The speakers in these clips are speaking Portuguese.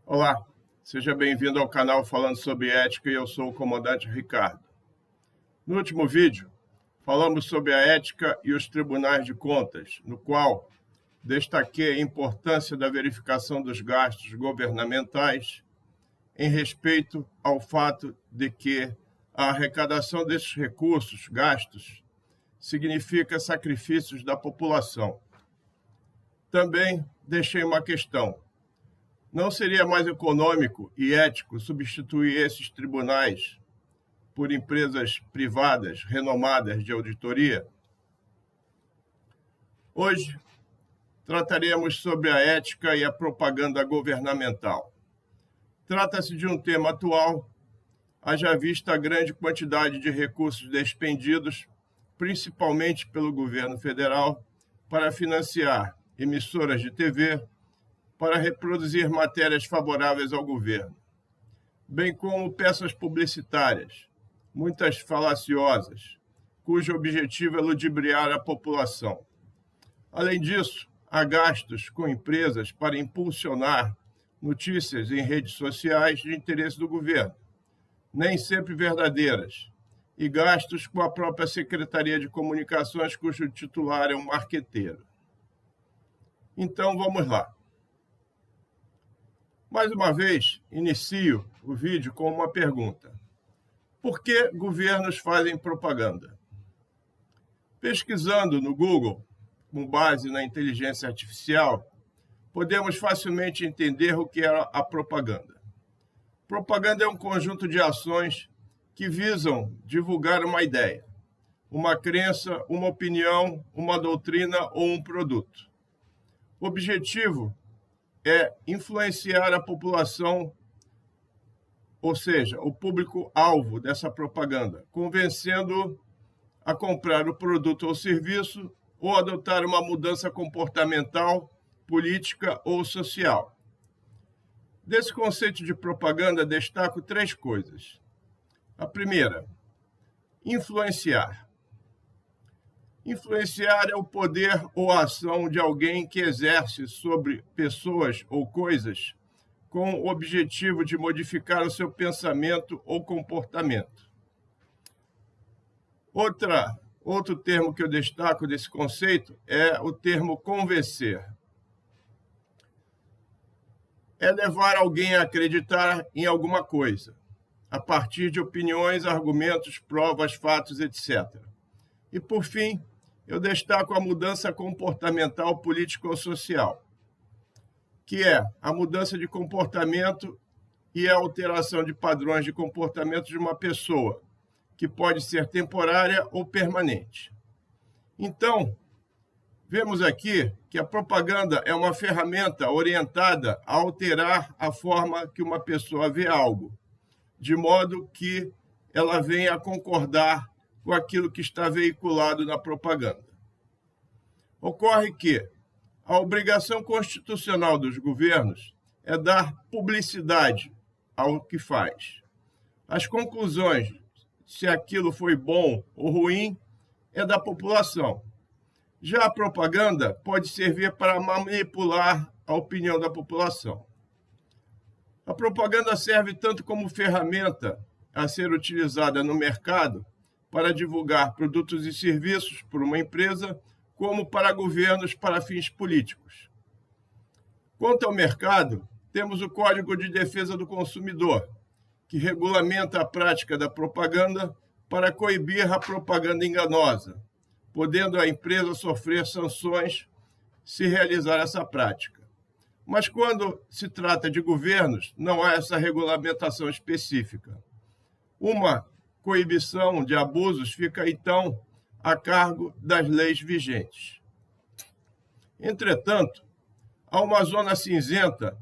Olá, seja bem-vindo ao canal Falando sobre Ética e eu sou o comandante Ricardo. No último vídeo, falamos sobre a ética e os tribunais de contas, no qual destaquei a importância da verificação dos gastos governamentais em respeito ao fato de que a arrecadação desses recursos gastos significa sacrifícios da população. Também deixei uma questão. Não seria mais econômico e ético substituir esses tribunais por empresas privadas renomadas de auditoria? Hoje, trataremos sobre a ética e a propaganda governamental. Trata-se de um tema atual, haja vista a grande quantidade de recursos despendidos, principalmente pelo governo federal, para financiar emissoras de TV, para reproduzir matérias favoráveis ao governo, bem como peças publicitárias, muitas falaciosas, cujo objetivo é ludibriar a população. Além disso, há gastos com empresas para impulsionar notícias em redes sociais de interesse do governo, nem sempre verdadeiras, e gastos com a própria Secretaria de Comunicações, cujo titular é um marqueteiro. Então, vamos lá. Mais uma vez, inicio o vídeo com uma pergunta. Por que governos fazem propaganda? Pesquisando no Google, com base na inteligência artificial, podemos facilmente entender o que é a propaganda. Propaganda é um conjunto de ações que visam divulgar uma ideia, uma crença, uma opinião, uma doutrina ou um produto. O objetivo é influenciar a população, ou seja, o público-alvo dessa propaganda, convencendo a comprar o produto ou serviço ou adotar uma mudança comportamental, política ou social. Desse conceito de propaganda, destaco 3 coisas. A primeira, influenciar. Influenciar é o poder ou a ação de alguém que exerce sobre pessoas ou coisas com o objetivo de modificar o seu pensamento ou comportamento. Outro termo que eu destaco desse conceito é o termo convencer. É levar alguém a acreditar em alguma coisa, a partir de opiniões, argumentos, provas, fatos, etc. E, por fim, eu destaco a mudança comportamental, política ou social, que é a mudança de comportamento e a alteração de padrões de comportamento de uma pessoa, que pode ser temporária ou permanente. Então, vemos aqui que a propaganda é uma ferramenta orientada a alterar a forma que uma pessoa vê algo, de modo que ela venha a concordar com aquilo que está veiculado na propaganda. Ocorre que a obrigação constitucional dos governos é dar publicidade ao que faz. As conclusões, se aquilo foi bom ou ruim, é da população. Já a propaganda pode servir para manipular a opinião da população. A propaganda serve tanto como ferramenta a ser utilizada no mercado para divulgar produtos e serviços por uma empresa, como para governos para fins políticos. Quanto ao mercado, temos o Código de Defesa do Consumidor, que regulamenta a prática da propaganda para coibir a propaganda enganosa, podendo a empresa sofrer sanções se realizar essa prática. Mas quando se trata de governos, não há essa regulamentação específica. Uma coibição de abusos fica, então, a cargo das leis vigentes. Entretanto, há uma zona cinzenta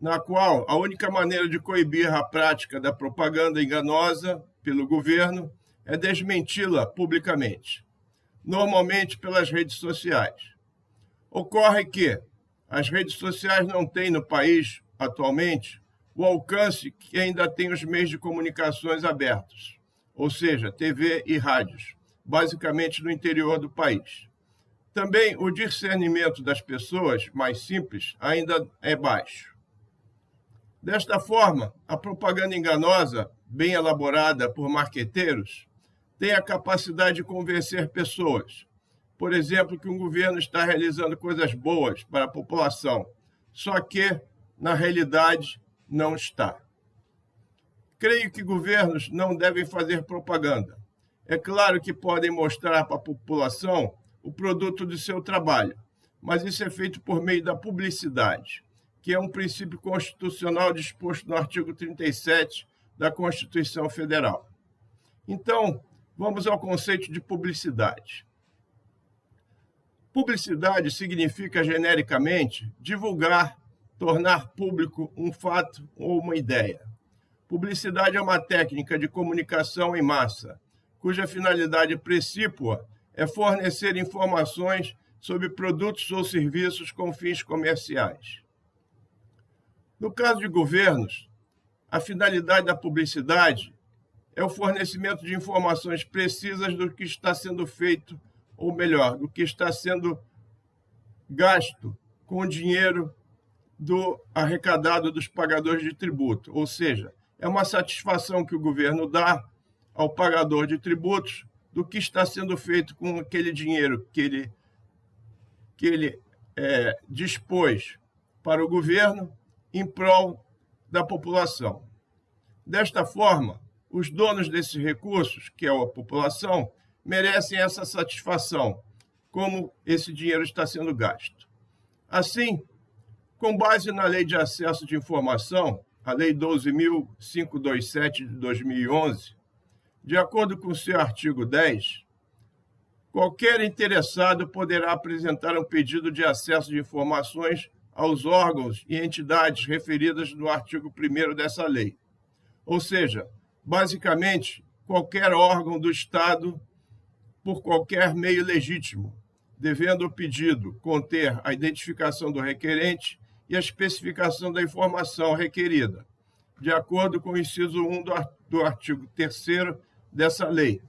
na qual a única maneira de coibir a prática da propaganda enganosa pelo governo é desmenti-la publicamente, normalmente pelas redes sociais. Ocorre que as redes sociais não têm no país, atualmente, o alcance que ainda tem os meios de comunicações abertos, ou seja, TV e rádios, basicamente no interior do país. Também o discernimento das pessoas mais simples ainda é baixo. Desta forma, a propaganda enganosa, bem elaborada por marqueteiros, tem a capacidade de convencer pessoas. Por exemplo, que um governo está realizando coisas boas para a população, só que, na realidade, não está. Creio que governos não devem fazer propaganda. É claro que podem mostrar para a população o produto do seu trabalho, mas isso é feito por meio da publicidade, que é um princípio constitucional disposto no artigo 37 da Constituição Federal. Então, vamos ao conceito de publicidade. Publicidade significa, genericamente, divulgar, tornar público um fato ou uma ideia. Publicidade é uma técnica de comunicação em massa, cuja finalidade precípua é fornecer informações sobre produtos ou serviços com fins comerciais. No caso de governos, a finalidade da publicidade é o fornecimento de informações precisas do que está sendo feito, ou melhor, do que está sendo gasto com o dinheiro arrecadado dos pagadores de tributo, ou seja, é uma satisfação que o governo dá ao pagador de tributos do que está sendo feito com aquele dinheiro que ele dispôs para o governo em prol da população. Desta forma, os donos desses recursos, que é a população, merecem essa satisfação, como esse dinheiro está sendo gasto. Assim, com base na Lei de Acesso de Informação, a Lei 12.527 de 2011, de acordo com seu artigo 10, qualquer interessado poderá apresentar um pedido de acesso de informações aos órgãos e entidades referidas no artigo 1º dessa lei. Ou seja, basicamente, qualquer órgão do Estado, por qualquer meio legítimo, devendo o pedido conter a identificação do requerente e a especificação da informação requerida, de acordo com o inciso 1 do artigo 3º dessa lei.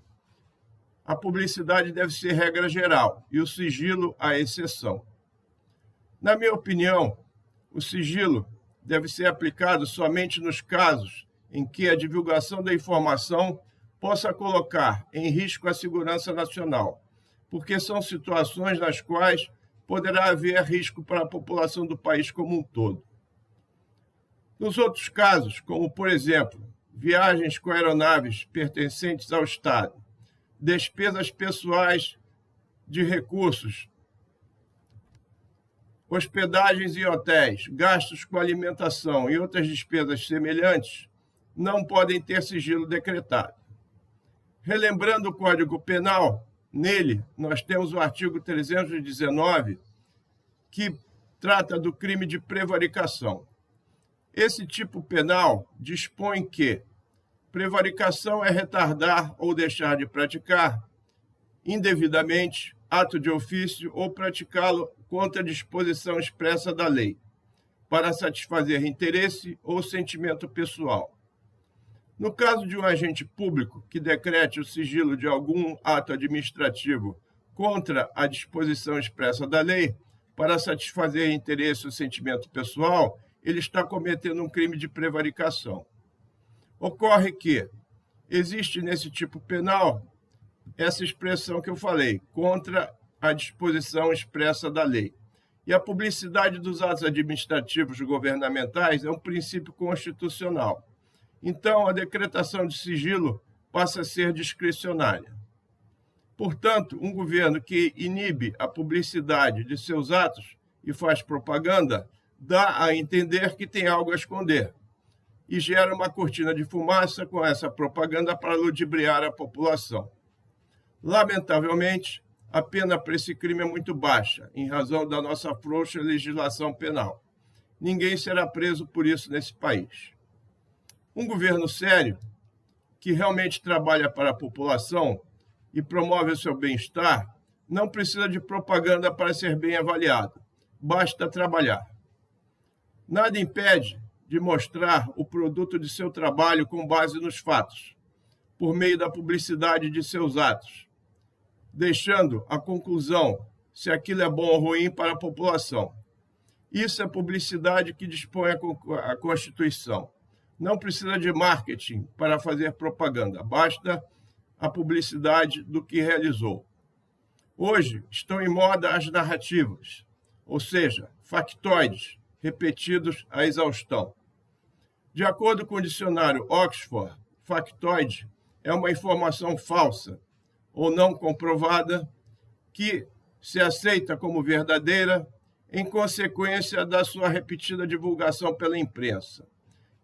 A publicidade deve ser regra geral e o sigilo a exceção. Na minha opinião, o sigilo deve ser aplicado somente nos casos em que a divulgação da informação possa colocar em risco a segurança nacional, porque são situações nas quais poderá haver risco para a população do país como um todo. Nos outros casos, como, por exemplo, viagens com aeronaves pertencentes ao Estado, despesas pessoais de recursos, hospedagens em hotéis, gastos com alimentação e outras despesas semelhantes, não podem ter sigilo decretado. Relembrando o Código Penal, nele nós temos o artigo 319, que trata do crime de prevaricação. Esse tipo penal dispõe que prevaricação é retardar ou deixar de praticar indevidamente ato de ofício ou praticá-lo contra a disposição expressa da lei, para satisfazer interesse ou sentimento pessoal. No caso de um agente público que decrete o sigilo de algum ato administrativo contra a disposição expressa da lei, para satisfazer interesse ou sentimento pessoal, ele está cometendo um crime de prevaricação. Ocorre que existe nesse tipo penal essa expressão que eu falei, contra a disposição expressa da lei. E a publicidade dos atos administrativos governamentais é um princípio constitucional. Então, a decretação de sigilo passa a ser discricionária. Portanto, um governo que inibe a publicidade de seus atos e faz propaganda, dá a entender que tem algo a esconder e gera uma cortina de fumaça com essa propaganda para ludibriar a população. Lamentavelmente, a pena para esse crime é muito baixa, em razão da nossa frouxa legislação penal. Ninguém será preso por isso nesse país. Um governo sério, que realmente trabalha para a população e promove o seu bem-estar, não precisa de propaganda para ser bem avaliado. Basta trabalhar. Nada impede de mostrar o produto de seu trabalho com base nos fatos, por meio da publicidade de seus atos, deixando a conclusão se aquilo é bom ou ruim para a população. Isso é publicidade que dispõe a Constituição. Não precisa de marketing para fazer propaganda, basta a publicidade do que realizou. Hoje estão em moda as narrativas, ou seja, factoides, repetidos à exaustão. De acordo com o dicionário Oxford, factoide é uma informação falsa ou não comprovada que se aceita como verdadeira em consequência da sua repetida divulgação pela imprensa.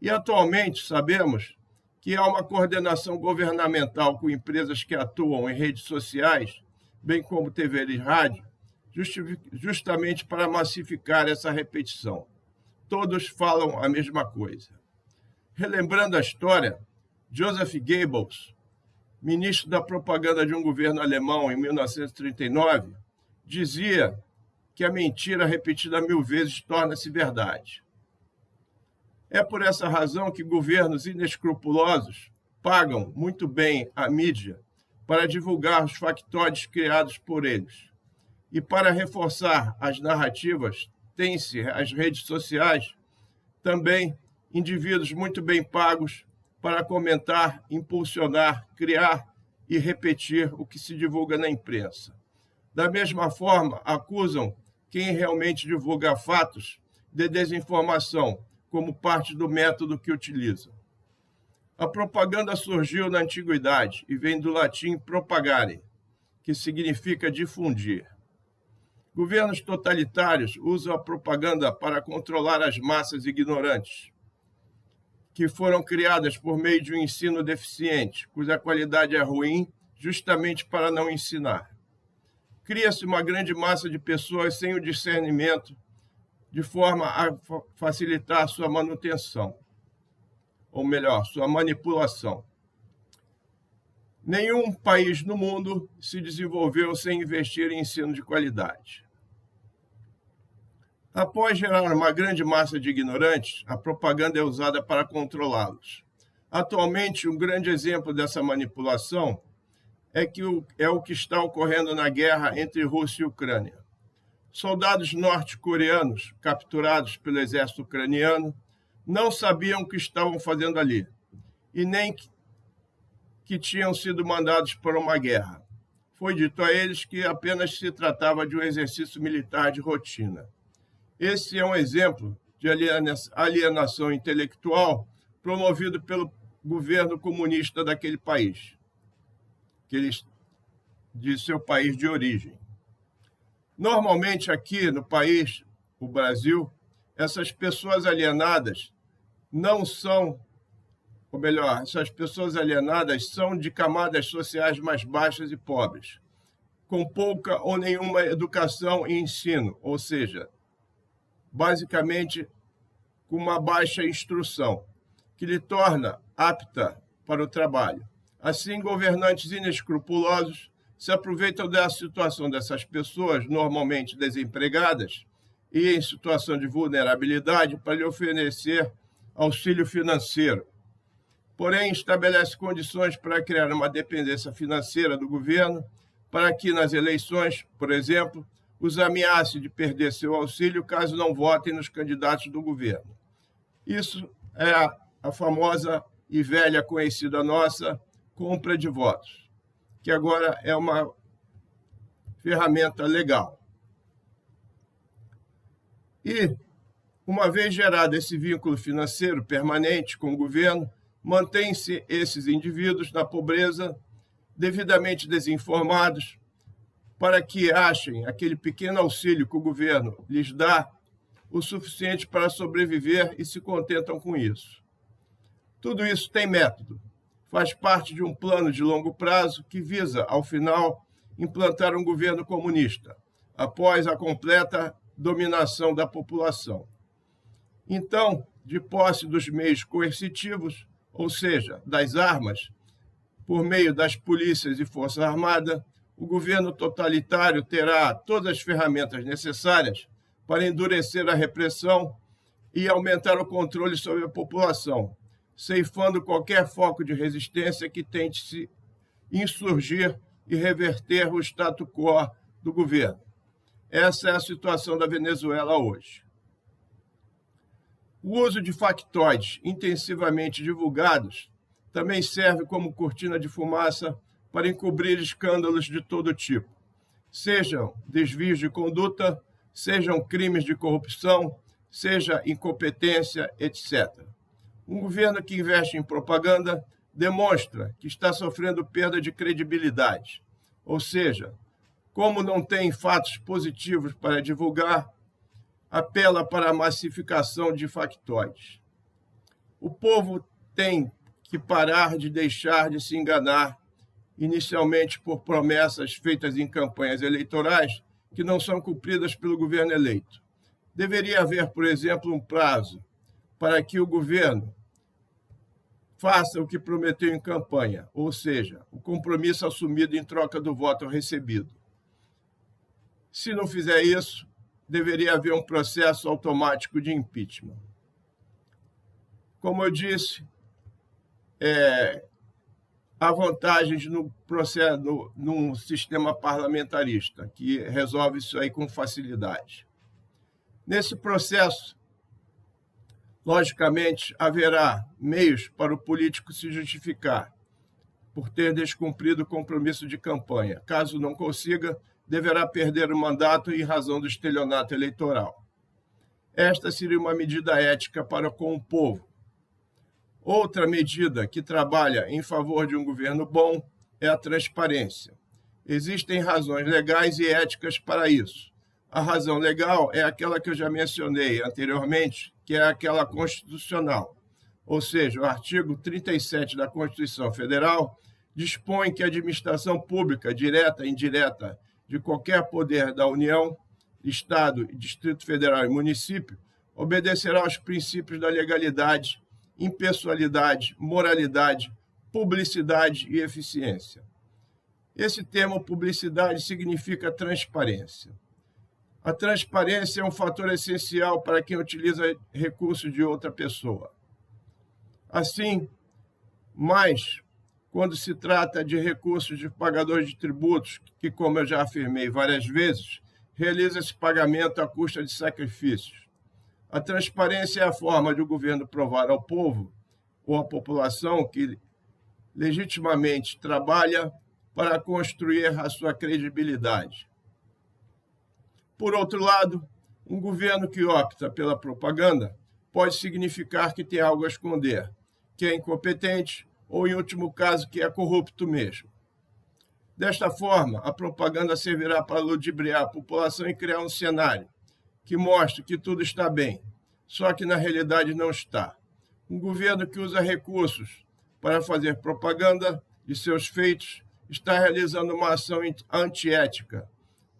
E atualmente sabemos que há uma coordenação governamental com empresas que atuam em redes sociais, bem como TV e rádio, justamente para massificar essa repetição. Todos falam a mesma coisa. Relembrando a história, Joseph Goebbels, ministro da propaganda de um governo alemão em 1939, dizia que a mentira repetida 1000 vezes torna-se verdade. É por essa razão que governos inescrupulosos pagam muito bem a mídia para divulgar os factoides criados por eles. E para reforçar as narrativas, tem-se as redes sociais, também indivíduos muito bem pagos para comentar, impulsionar, criar e repetir o que se divulga na imprensa. Da mesma forma, acusam quem realmente divulga fatos de desinformação, como parte do método que utilizam. A propaganda surgiu na antiguidade e vem do latim propagare, que significa difundir. Governos totalitários usam a propaganda para controlar as massas ignorantes, que foram criadas por meio de um ensino deficiente, cuja qualidade é ruim, justamente para não ensinar. Cria-se uma grande massa de pessoas sem o discernimento, de forma a facilitar sua manutenção, ou melhor, sua manipulação. Nenhum país no mundo se desenvolveu sem investir em ensino de qualidade. Após gerar uma grande massa de ignorantes, a propaganda é usada para controlá-los. Atualmente, um grande exemplo dessa manipulação é o que está ocorrendo na guerra entre Rússia e Ucrânia. Soldados norte-coreanos capturados pelo exército ucraniano não sabiam o que estavam fazendo ali e nem que tinham sido mandados para uma guerra. Foi dito a eles que apenas se tratava de um exercício militar de rotina. Esse é um exemplo de alienação intelectual promovido pelo governo comunista daquele país, de seu país de origem. Normalmente aqui no país, o Brasil, essas pessoas alienadas não são, ou melhor, essas pessoas alienadas são de camadas sociais mais baixas e pobres, com pouca ou nenhuma educação e ensino, ou seja, basicamente com uma baixa instrução, que lhe torna apta para o trabalho. Assim, governantes inescrupulosos se aproveitam da situação dessas pessoas, normalmente desempregadas e em situação de vulnerabilidade, para lhe oferecer auxílio financeiro. Porém, estabelece condições para criar uma dependência financeira do governo, para que nas eleições, por exemplo, os ameace de perder seu auxílio caso não votem nos candidatos do governo. Isso é a famosa e velha conhecida nossa compra de votos, que agora é uma ferramenta legal. E, uma vez gerado esse vínculo financeiro permanente com o governo, mantêm-se esses indivíduos na pobreza, devidamente desinformados, para que achem aquele pequeno auxílio que o governo lhes dá o suficiente para sobreviver e se contentam com isso. Tudo isso tem método. Faz parte de um plano de longo prazo que visa, ao final, implantar um governo comunista, após a completa dominação da população. Então, de posse dos meios coercitivos, ou seja, das armas, por meio das polícias e forças armadas, o governo totalitário terá todas as ferramentas necessárias para endurecer a repressão e aumentar o controle sobre a população, ceifando qualquer foco de resistência que tente se insurgir e reverter o status quo do governo. Essa é a situação da Venezuela hoje. O uso de factoides intensivamente divulgados também serve como cortina de fumaça para encobrir escândalos de todo tipo, sejam desvios de conduta, sejam crimes de corrupção, seja incompetência, etc. Um governo que investe em propaganda demonstra que está sofrendo perda de credibilidade, ou seja, como não tem fatos positivos para divulgar, apela para a massificação de factoides. O povo tem que parar de deixar de se enganar, inicialmente por promessas feitas em campanhas eleitorais que não são cumpridas pelo governo eleito. Deveria haver, por exemplo, um prazo para que o governo faça o que prometeu em campanha, ou seja, o compromisso assumido em troca do voto recebido. Se não fizer isso, deveria haver um processo automático de impeachment. Como eu disse, há vantagens no processo, num sistema parlamentarista, que resolve isso aí com facilidade. Nesse processo, logicamente, haverá meios para o político se justificar por ter descumprido o compromisso de campanha. Caso não consiga, deverá perder o mandato em razão do estelionato eleitoral. Esta seria uma medida ética para com o povo. Outra medida que trabalha em favor de um governo bom é a transparência. Existem razões legais e éticas para isso. A razão legal é aquela que eu já mencionei anteriormente, que é aquela constitucional. Ou seja, o artigo 37 da Constituição Federal dispõe que a administração pública, direta e indireta, de qualquer poder da União, Estado, Distrito Federal e município, obedecerá aos princípios da legalidade, impessoalidade, moralidade, publicidade e eficiência. Esse termo publicidade significa transparência. A transparência é um fator essencial para quem utiliza recursos de outra pessoa. Assim, mas quando se trata de recursos de pagadores de tributos, que, como eu já afirmei várias vezes, realiza esse pagamento à custa de sacrifícios. A transparência é a forma de o governo provar ao povo ou à população que legitimamente trabalha para construir a sua credibilidade. Por outro lado, um governo que opta pela propaganda pode significar que tem algo a esconder, que é incompetente ou, em último caso, que é corrupto mesmo. Desta forma, a propaganda servirá para ludibriar a população e criar um cenário que mostre que tudo está bem, só que na realidade não está. Um governo que usa recursos para fazer propaganda de seus feitos está realizando uma ação antiética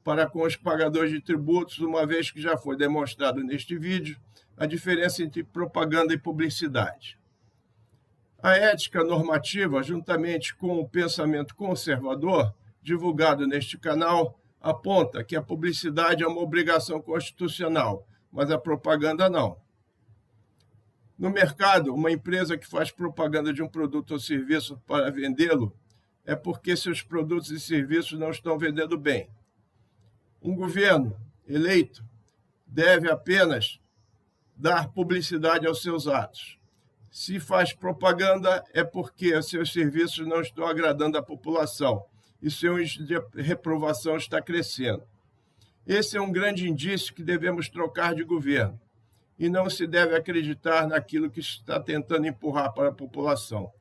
para com os pagadores de tributos, uma vez que já foi demonstrado neste vídeo a diferença entre propaganda e publicidade. A ética normativa, juntamente com o pensamento conservador, divulgado neste canal, aponta que a publicidade é uma obrigação constitucional, mas a propaganda não. No mercado, uma empresa que faz propaganda de um produto ou serviço para vendê-lo é porque seus produtos e serviços não estão vendendo bem. Um governo eleito deve apenas dar publicidade aos seus atos. Se faz propaganda, é porque seus serviços não estão agradando a população e seu índice de reprovação está crescendo. Esse é um grande indício que devemos trocar de governo e não se deve acreditar naquilo que está tentando empurrar para a população.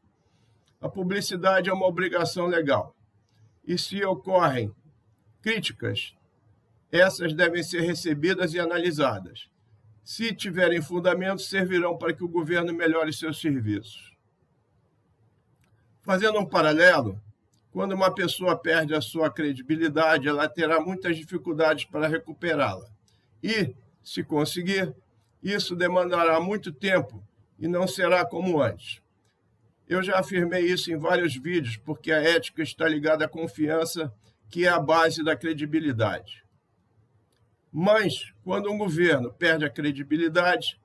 A publicidade é uma obrigação legal e, se ocorrem críticas, essas devem ser recebidas e analisadas. Se tiverem fundamento, servirão para que o governo melhore seus serviços. Fazendo um paralelo, quando uma pessoa perde a sua credibilidade, ela terá muitas dificuldades para recuperá-la. E, se conseguir, isso demandará muito tempo e não será como antes. Eu já afirmei isso em vários vídeos, porque a ética está ligada à confiança, que é a base da credibilidade. Mas, quando um governo perde a credibilidade,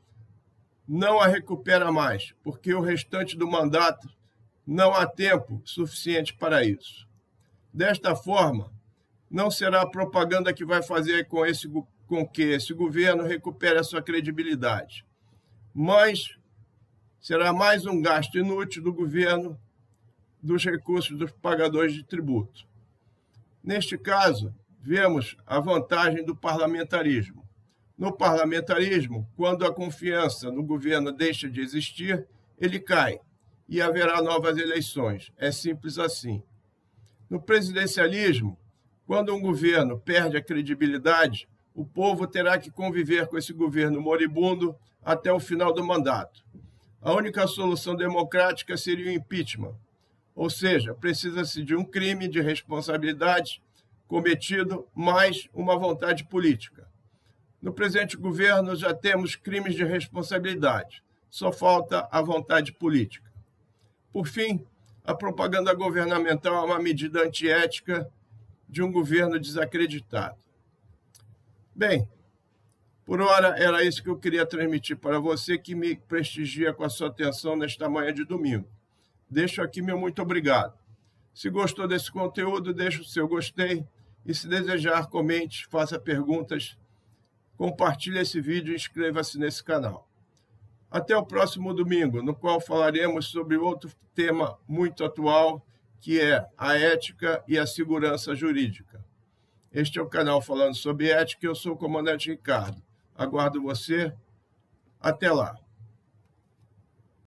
não a recupera mais, porque o restante do mandato não há tempo suficiente para isso. Desta forma, não será a propaganda que vai fazer com que esse governo recupere a sua credibilidade, mas será mais um gasto inútil do governo dos recursos dos pagadores de tributo. Neste caso, vemos a vantagem do parlamentarismo. No parlamentarismo, quando a confiança no governo deixa de existir, ele cai e haverá novas eleições. É simples assim. No presidencialismo, quando um governo perde a credibilidade, o povo terá que conviver com esse governo moribundo até o final do mandato. A única solução democrática seria o impeachment, ou seja, precisa-se de um crime de responsabilidade cometido mais uma vontade política. No presente governo já temos crimes de responsabilidade, só falta a vontade política. Por fim, a propaganda governamental é uma medida antiética de um governo desacreditado. Bem, por hora era isso que eu queria transmitir para você que me prestigia com a sua atenção nesta manhã de domingo. Deixo aqui meu muito obrigado. Se gostou desse conteúdo, deixe o seu gostei e, se desejar, comente, faça perguntas, compartilhe esse vídeo e inscreva-se nesse canal. Até o próximo domingo, no qual falaremos sobre outro tema muito atual, que é a ética e a segurança jurídica. Este é o canal Falando sobre Ética e eu sou o comandante Ricardo. Aguardo você. Até lá.